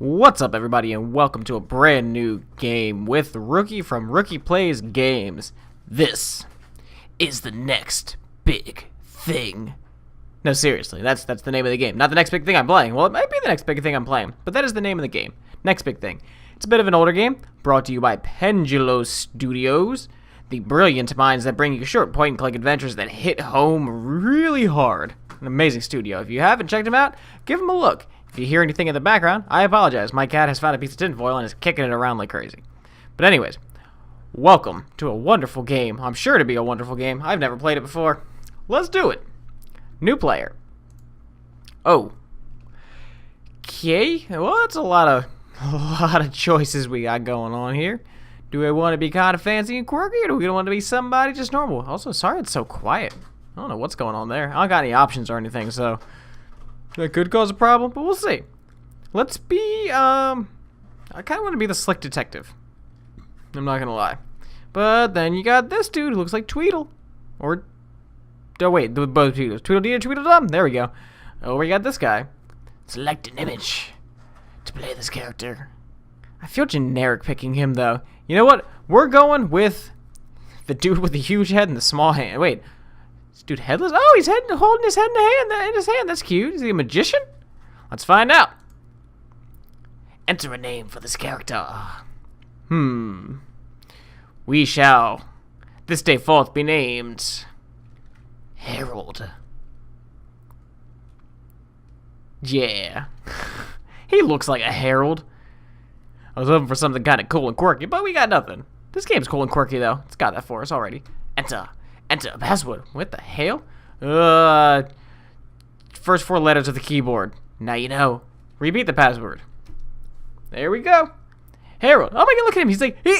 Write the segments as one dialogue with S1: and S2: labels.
S1: What's up, everybody, and welcome to a brand new game with Rookie from Rookie Plays Games. This is the next big thing. No, seriously, that's the name of the game. Not the next big thing I'm playing. Well, it might be the next big thing I'm playing, but that is the name of the game. Next big thing. It's a bit of an older game, brought to you by Pendulo Studios, the brilliant minds that bring you short point-and-click adventures that hit home really hard. An amazing studio. If you haven't checked them out, give them a look. If you hear anything in the background, I apologize. My cat has found a piece of tinfoil and is kicking it around like crazy. But anyways, welcome to a wonderful game. I'm sure to be a wonderful game. I've never played it before. Let's do it. New player. Oh. Okay. Well, that's a lot of choices we got going on here. Do I want to be kind of fancy and quirky, or do we want to be somebody just normal? Also, sorry it's so quiet. I don't know what's going on there. I don't got any options or anything, so that could cause a problem, but we'll see. Let's be, I kind of want to be the slick detective. I'm not going to lie. But then you got this dude who looks like Tweedle. Or, oh wait, both Tweedles. Tweedledee and Tweedledum? There we go. Oh, we got this guy. Select an image to play this character. I feel generic picking him, though. You know what? We're going with the dude with the huge head and the small hand. Wait. This dude headless? Oh, he's holding his head in his hand. That's cute. Is he a magician? Let's find out. Enter a name for this character. We shall this day forth be named Harold. Yeah. He looks like a herald. I was hoping for something kind of cool and quirky, but we got nothing. This game's cool and quirky, though. It's got that for us already. Enter a password. What the hell? First four letters of the keyboard. Now you know. Repeat the password. There we go. Harold. Oh my god, look at him. He's like, who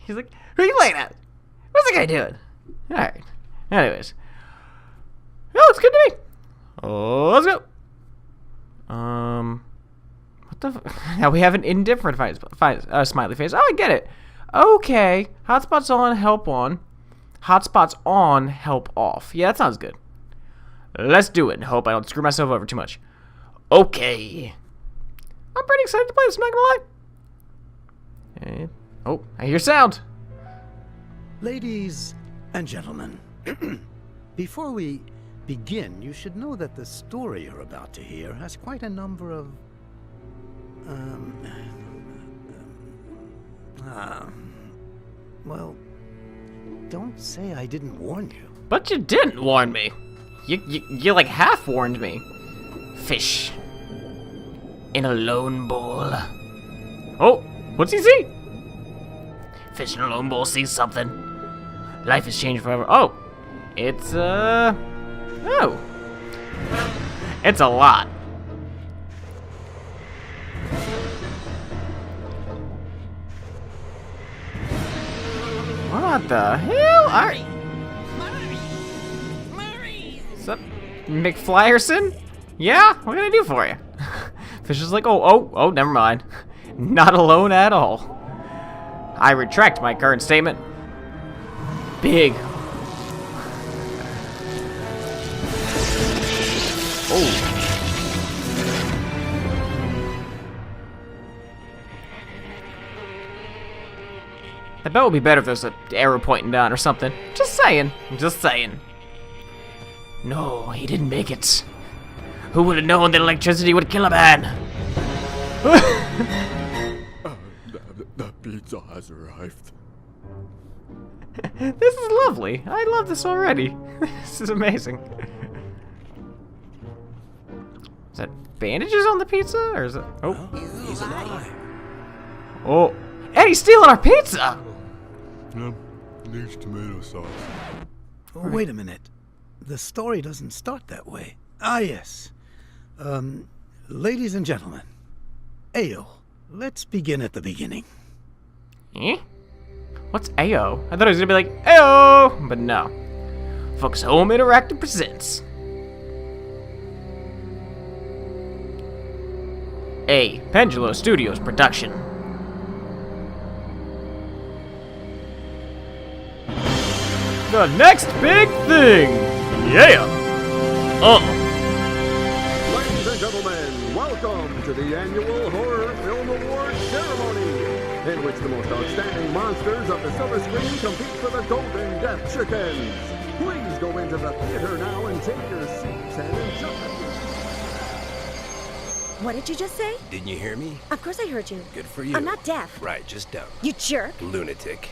S1: are you playing at? What's the guy doing? Alright. Anyways. Oh, it's good to me. Oh, let's go. What the now we have an indifferent smiley face. Oh, I get it. Okay. Hotspots on, help on. Hotspots on, help off. Yeah, that sounds good. Let's do it. Hope I don't screw myself over too much. Okay. I'm pretty excited to play this, I'm not gonna lie. Oh, I hear sound.
S2: Ladies and gentlemen, before we begin, you should know that the story you're about to hear has quite a number of well, don't say I didn't warn you.
S1: But you didn't warn me. You like half warned me. Fish in a lone bowl. Oh, what's he see? Fish in a lone bowl sees something. Life has changed forever. Oh, it's oh, it's a lot. What the hell? Alright. What's up, McFlyerson? Yeah? What can I do for you? Fish is like, oh, never mind. Not alone at all. I retract my current statement. Big. Oh. I bet it would be better if there's an arrow pointing down or something. Just saying. Just saying. No, he didn't make it. Who would have known that electricity would kill a man?
S3: The pizza has arrived.
S1: This is lovely. I love this already. This is amazing. Is that bandages on the pizza? Or is it... Oh.
S2: He's alive.
S1: Oh. Hey, he's stealing our pizza!
S3: No, needs tomato sauce.
S2: Oh, wait a minute. The story doesn't start that way. Ah, yes. Ladies and gentlemen, Ayo, let's begin at the beginning.
S1: Eh? What's Ayo? I thought it was gonna be like, Ayo! But no. Fox Home Interactive presents a Pendulo Studios production. The next big thing! Yeah!
S4: Ladies and gentlemen, welcome to the annual Horror Film Awards ceremony, in which the most outstanding monsters of the silver screen compete for the Golden Death Chickens. Please go into the theater now and take your seats and enjoy.
S5: What did you just say?
S6: Didn't you hear me?
S5: Of course I heard you.
S6: Good for you.
S5: I'm not deaf.
S6: Right, just dumb.
S5: You jerk.
S6: Lunatic.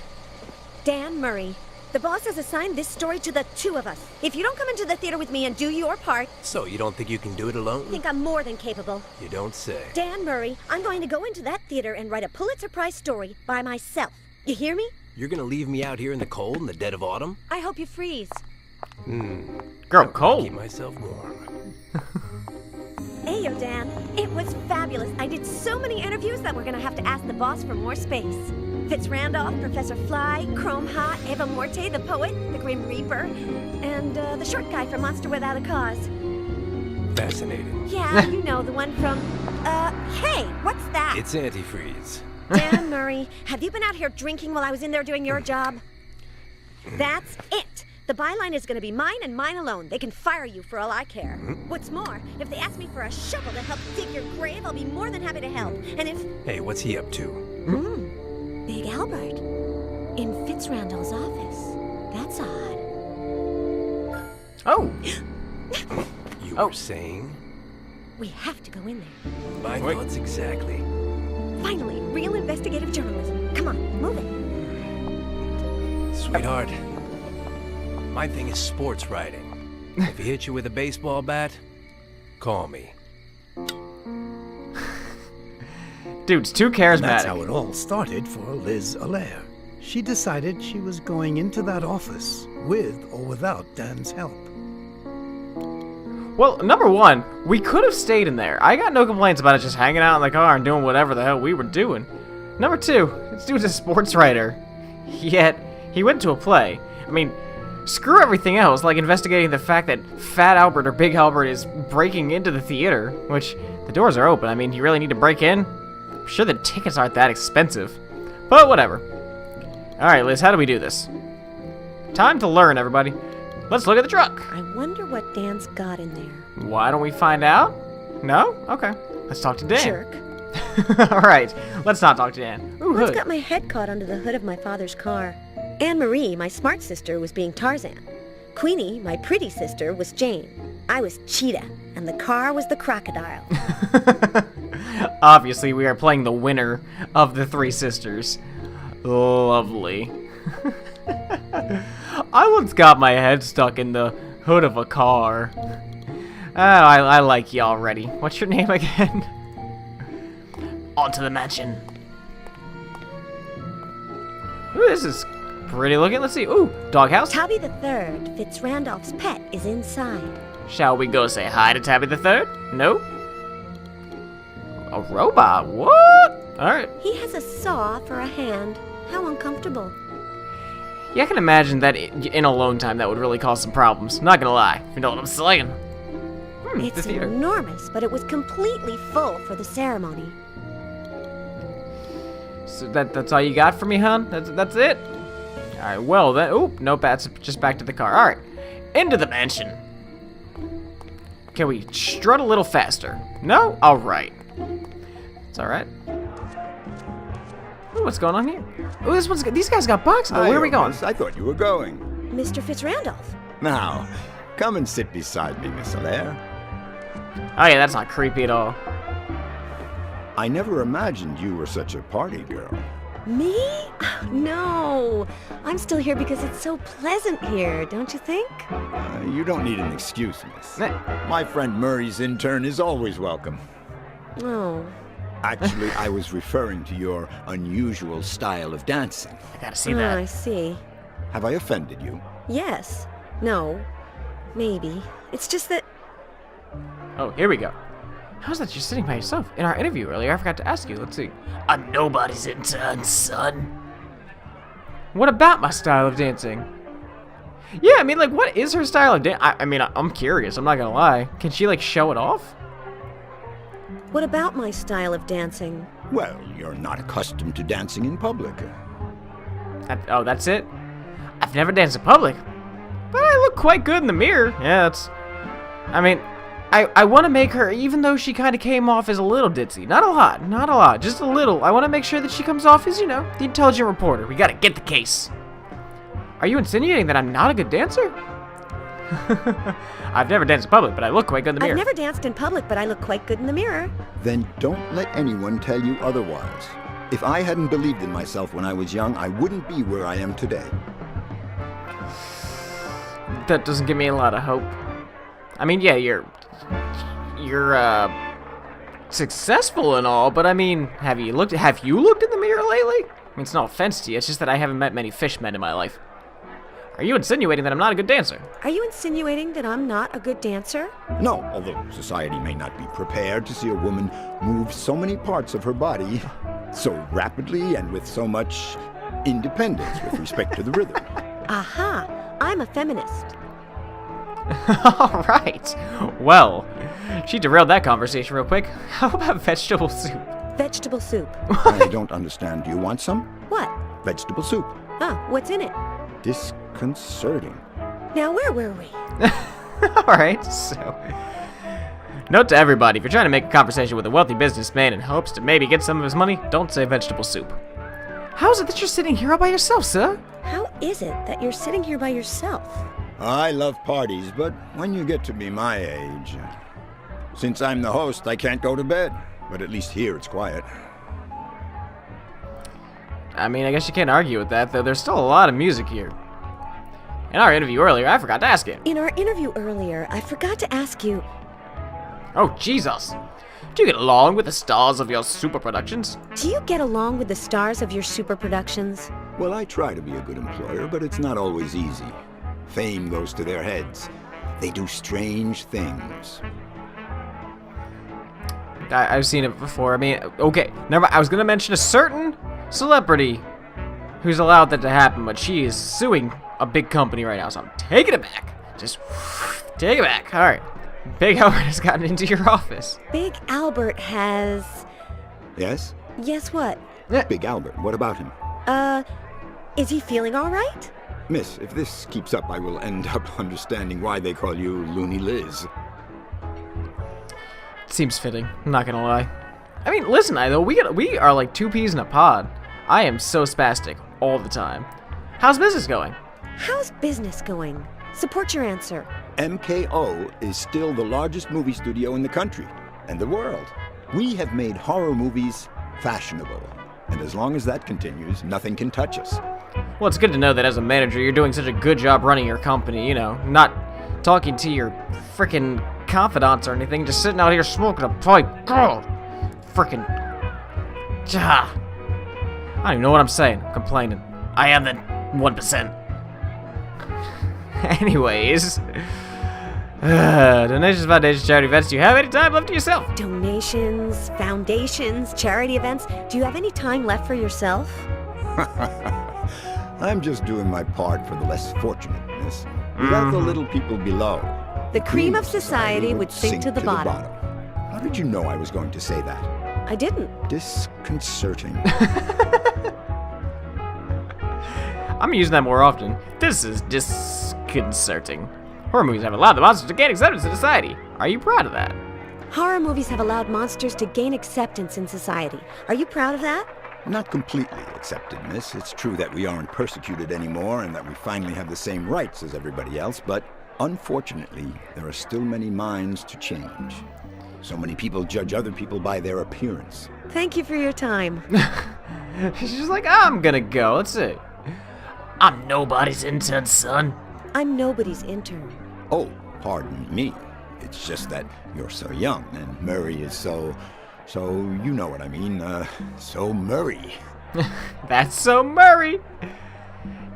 S5: Dan Murray. The boss has assigned this story to the two of us. If you don't come into the theater with me and do your part...
S6: So, you don't think you can do it alone?
S5: I think I'm more than capable.
S6: You don't say.
S5: Dan Murray, I'm going to go into that theater and write a Pulitzer Prize story by myself. You hear me?
S6: You're gonna leave me out here in the cold in the dead of autumn?
S5: I hope you freeze.
S1: Girl, cold.
S6: Keep myself warm.
S5: Ayo, Dan. It was fabulous. I did so many interviews that we're gonna have to ask the boss for more space. Fitz Randolph, Professor Fly, Chrome Hot, Eva Morte, the poet, the Grim Reaper, and the short guy from Monster Without a Cause.
S6: Fascinating.
S5: Yeah, you know, the one from, hey, what's that?
S6: It's antifreeze.
S5: Dan Murray, have you been out here drinking while I was in there doing your job? That's it. The byline is going to be mine and mine alone. They can fire you for all I care. What's more, if they ask me for a shovel to help dig your grave, I'll be more than happy to help. And if...
S6: Hey, what's he up to?
S5: Big Albert. In Fitz Randall's office. That's odd.
S1: Oh.
S6: You were saying?
S5: We have to go in there.
S6: My thoughts exactly.
S5: Finally, real investigative journalism. Come on, move it.
S6: Sweetheart, my thing is sports writing. If he hits you with a baseball bat, call me.
S1: Dude's too charismatic.
S2: That's how it all started for Liz Allaire. She decided she was going into that office, with or without Dan's help.
S1: Well, number one, we could have stayed in there. I got no complaints about it just hanging out in the car and doing whatever the hell we were doing. Number two, this dude's a sports writer. Yet, he went to a play. I mean, screw everything else, like investigating the fact that Fat Albert or Big Albert is breaking into the theater, which, the doors are open. I mean, you really need to break in? I'm sure the tickets aren't that expensive. But whatever. Alright, Liz, how do we do this? Time to learn, everybody. Let's look at the truck.
S5: I wonder what Dan's got in there.
S1: Why don't we find out? No? Okay. Let's talk to Dan.
S5: Jerk.
S1: Alright, let's not talk to Dan. Ooh,
S5: Once
S1: hood.
S5: got my head caught under the hood of my father's car. Anne Marie, my smart sister, was being Tarzan. Queenie, my pretty sister, was Jane. I was Cheetah, and the car was the crocodile.
S1: Obviously, we are playing the winner of the three sisters. Lovely. I once got my head stuck in the hood of a car. Oh, I like you already. What's your name again? On to the mansion. Ooh, this is pretty looking. Let's see. Ooh, doghouse.
S5: Tabby the Third, Fitz Randolph's pet, is inside.
S1: Shall we go say hi to Tabby the Third? No? A robot? What? Alright.
S5: He has a saw for a hand. How uncomfortable.
S1: Yeah, I can imagine that in alone time that would really cause some problems. Not gonna lie. You know what I'm saying? The
S5: It's
S1: theater.
S5: enormous, but it was completely full for the ceremony.
S1: So that's all you got for me, hon? That's it? Alright, well then. Oop, nope, that's just back to the car. Alright. Into the mansion. Can we strut a little faster? No? Alright. It's alright. Ooh, what's going on here? Ooh, these guys got boxing. Where are we going?
S7: I thought you were going.
S5: Mr. Fitz Randolph.
S7: Now, come and sit beside me, Miss Allaire.
S1: Oh yeah, that's not creepy at all.
S7: I never imagined you were such a party girl.
S5: Me? No. I'm still here because it's so pleasant here, don't you think?
S7: You don't need an excuse, miss.
S1: Eh.
S7: My friend Murray's intern is always welcome.
S5: Oh.
S7: Actually, I was referring to your unusual style of dancing.
S1: I gotta see
S5: I
S1: that.
S5: see.
S7: Have I offended you?
S5: Yes. No. Maybe. It's just that...
S1: Oh, here we go. How's that you're sitting by yourself? In our interview earlier, I forgot to ask you. Let's see. I'm nobody's intern, son. What about my style of dancing? Yeah, I mean, like, what is her style of dance? I mean, I'm curious. I'm not gonna lie. Can she, like, show it off?
S5: What about my style of dancing?
S7: Well, you're not accustomed to dancing in public.
S1: Oh, that's it? I've never danced in public. But I look quite good in the mirror. Yeah, that's... I mean, I want to make her, even though she kind of came off as a little ditzy. Not a lot, just a little. I want to make sure that she comes off as, you know, the intelligent reporter. We gotta get the case. Are you insinuating that I'm not a good dancer? I've never danced in public, but I look quite good in the mirror.
S5: I've never danced in public, but I look quite good in the mirror.
S7: Then don't let anyone tell you otherwise. If I hadn't believed in myself when I was young, I wouldn't be where I am today.
S1: That doesn't give me a lot of hope. I mean, yeah, you're successful and all, but I mean, have you looked in the mirror lately? I mean, it's no offense to you, it's just that I haven't met many fishmen in my life. Are you insinuating that I'm not a good dancer?
S5: Are you insinuating that I'm not a good dancer?
S7: No, although society may not be prepared to see a woman move so many parts of her body so rapidly and with so much independence with respect to the rhythm.
S5: Aha! I'm a feminist.
S1: All right. Well, she derailed that conversation real quick. How about vegetable soup?
S5: Vegetable soup.
S7: I don't understand. Do you want some?
S5: What?
S7: Vegetable soup.
S5: Huh, what's in it?
S7: Disconcerting.
S5: Now, where were we?
S1: All right, so... Note to everybody, if you're trying to make a conversation with a wealthy businessman in hopes to maybe get some of his money, don't say vegetable soup. How is it that you're sitting here all by yourself, sir?
S5: How is it that you're sitting here by yourself?
S7: I love parties, but when you get to be my age... Since I'm the host, I can't go to bed. But at least here it's quiet.
S1: I mean, I guess you can't argue with that, though there's still a lot of music here. In our interview earlier, I forgot to ask you.
S5: In our interview earlier, I forgot to ask you...
S1: Oh, Jesus. Do you get along with the stars of your super productions?
S5: Do you get along with the stars of your super productions?
S7: Well, I try to be a good employer, but it's not always easy. Fame goes to their heads. They do strange things.
S1: I've seen it before. I mean, okay, never. I was gonna mention a certain celebrity who's allowed that to happen, but she is suing a big company right now, so I'm taking it back. Just take it back. All right, Big Albert has gotten into your office.
S5: Big Albert has...
S7: Yes?
S5: Yes, what?
S7: Big Albert, what about him?
S5: Is he feeling all right?
S7: Miss, if this keeps up, I will end up understanding why they call you Loony Liz.
S1: Seems fitting. I'm not gonna lie. I mean, listen, we are like two peas in a pod. I am so spastic all the time. How's business going?
S5: How's business going? Support your answer.
S7: MKO is still the largest movie studio in the country and the world. We have made horror movies fashionable, and as long as that continues, nothing can touch us.
S1: Well, it's good to know that as a manager, you're doing such a good job running your company, you know, not talking to your frickin' confidants or anything, just sitting out here smoking a pipe. Oh, frickin'. I don't even know what I'm saying. I'm complaining. I am the 1%. Anyways. Donations, foundations, charity events. Do you have any time left to yourself?
S5: Donations, foundations, charity events. Do you have any time left for yourself?
S7: I'm just doing my part for the less fortunate, miss. Without the little people below,
S5: The cream of society would sink to the bottom.
S7: How did you know I was going to say that?
S5: I didn't.
S7: Disconcerting.
S1: I'm using that more often. This is disconcerting. Horror movies have allowed the monsters to gain acceptance in society. Are you proud of that?
S5: Horror movies have allowed monsters to gain acceptance in society. Are you proud of that?
S7: Not completely accepted, miss. It's true that we aren't persecuted anymore and that we finally have the same rights as everybody else, but unfortunately, there are still many minds to change. So many people judge other people by their appearance.
S5: Thank you for your time.
S1: She's like, I'm gonna go. Let's see. I'm nobody's intern, son.
S5: I'm nobody's intern.
S7: Oh, pardon me. It's just that you're so young, and Murray is so you know what I mean, so Murray.
S1: That's so Murray.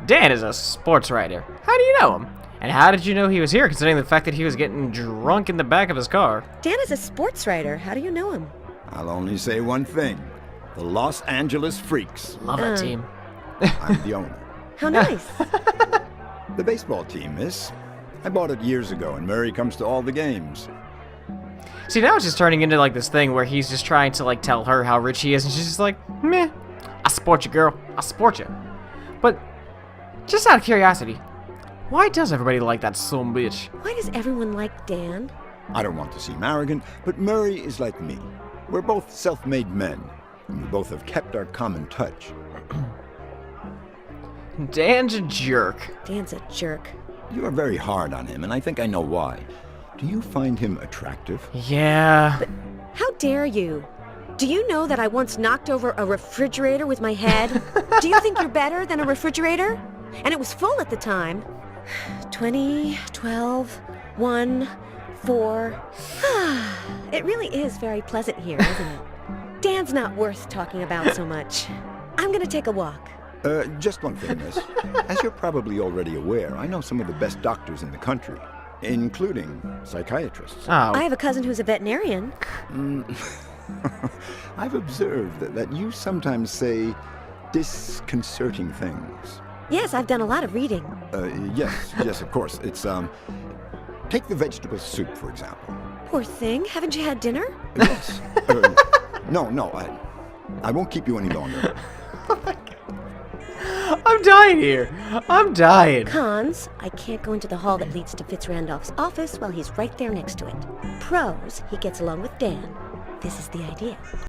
S1: Dan is a sports writer. How do you know him? And how did you know he was here, considering the fact that he was getting drunk in the back of his car?
S5: Dan is a sports writer. How do you know him?
S7: I'll only say one thing. The Los Angeles Freaks.
S1: Love that team.
S7: I'm the owner.
S5: How nice.
S7: The baseball team, miss. I bought it years ago, and Murray comes to all the games.
S1: See, now it's just turning into like this thing where he's just trying to like tell her how rich he is, and she's just like, meh, I support you, girl. I support you. But just out of curiosity, why does everybody like that son bitch?
S5: Why does everyone like Dan?
S7: I don't want to seem arrogant, but Murray is like me. We're both self-made men, and we both have kept our common touch.
S1: Dan's a jerk.
S5: Dan's a jerk.
S7: You are very hard on him, and I think I know why. Do you find him attractive?
S1: Yeah.
S5: How dare you? Do you know that I once knocked over a refrigerator with my head? Do you think you're better than a refrigerator? And it was full at the time. 20, 12, 1, 4. It really is very pleasant here, isn't it? Dan's not worth talking about so much. I'm gonna take a walk.
S7: Just one thing, miss. As you're probably already aware, I know some of the best doctors in the country, including psychiatrists.
S1: Oh.
S5: I have a cousin who's a veterinarian.
S7: I've observed that you sometimes say disconcerting things.
S5: Yes, I've done a lot of reading.
S7: Yes, of course. It's, take the vegetable soup, for example.
S5: Poor thing. Haven't you had dinner?
S7: Yes. No, I won't keep you any longer.
S1: I'm dying here. I'm dying.
S5: Cons, I can't go into the hall that leads to Fitzrandolph's office while he's right there next to it. Pros, he gets along with Dan. This is the idea.